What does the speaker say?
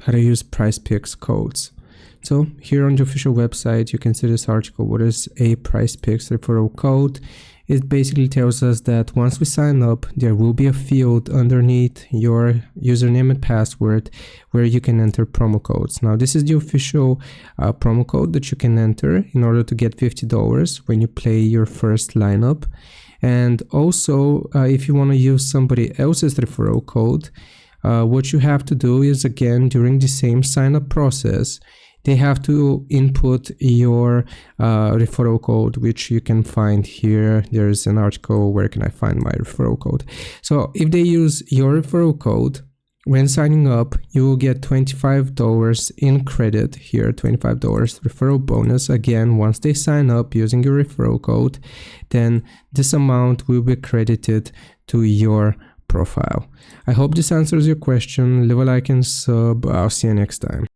how to use Prizepicks codes. So here on the official website, you can see this article. What is a Prizepicks referral code? It basically tells us that once we sign up, there will be a field underneath your username and password where you can enter promo codes. Now, this is the official promo code that you can enter in order to get $50 when you play your first lineup. And also, if you want to use somebody else's referral code, what you have to do is, again, during the same sign-up process, they have to input your referral code, which you can find here. There's an article, where can I find my referral code? So if they use your referral code, when signing up, you will get $25 in credit here, $25 referral bonus. Again, once they sign up using your referral code, then this amount will be credited to your profile. I hope this answers your question. Leave a like and sub. I'll see you next time.